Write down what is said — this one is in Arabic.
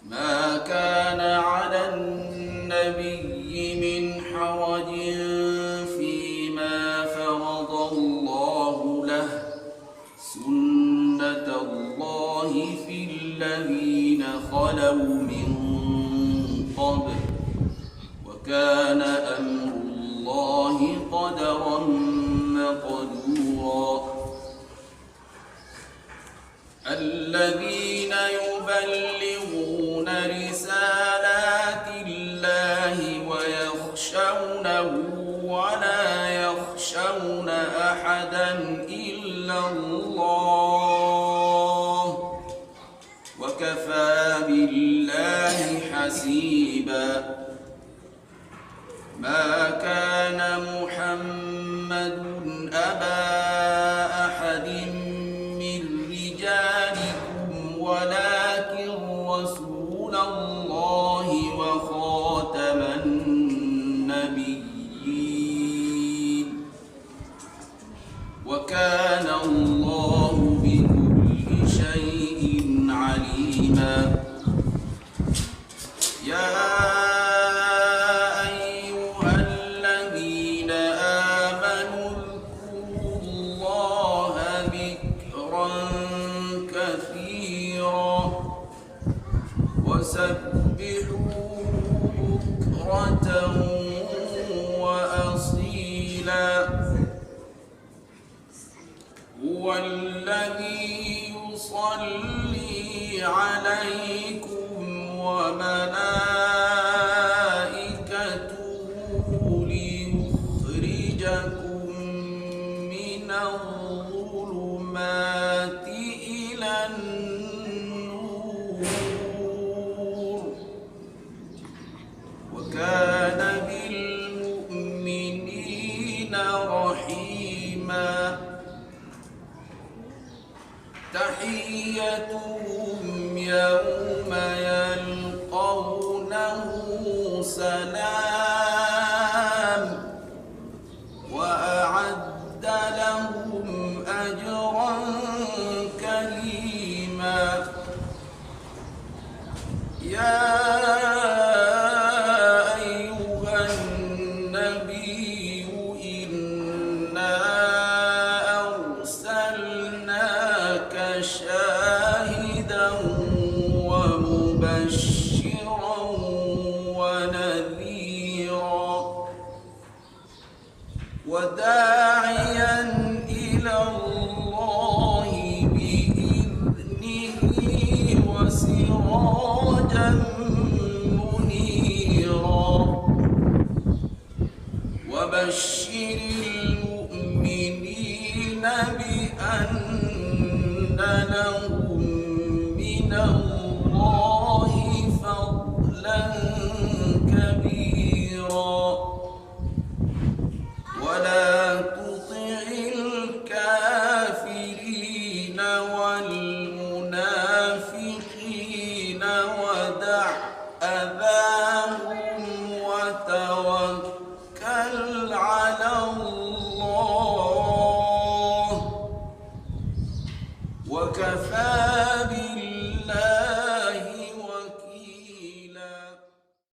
ما كان على النبي من حرج فيما فرض الله له سنة الله في الذين خلوا من قبل وكان أمر الله قدرا مقدورا الذين يبلغون رسالات الله ويخشونه ولا يخشون أحدا إلا الله وكفى بالله حسيبا ما كان محمد أبا أحد من رجالكم ولكن رسول الله وخاتم النبيين وكان الله بكل شيء عليما يا أيها الذين آمنوا اذكروا الله ذكرا كثيرا وسبحوه بكرة وأصيلا هو الذي يصلي عليكم وملائكته ليخرجكم من الظلمات إلى النور وكان بالمؤمنين رحيما تحيتهم يوم يلقونه سلام وأعد لهم أجرا كريما يا أيها النبي إنا أرسلناك شاهدا ومبشرا ونذيرا وداعيا إلى الله بإذنه وسراجا منيرا وبشر المؤمنين بأن لهم من الله فضلا كبيرا ولا تطع الكافرين والمنافقين ودع أذاهم وتوكل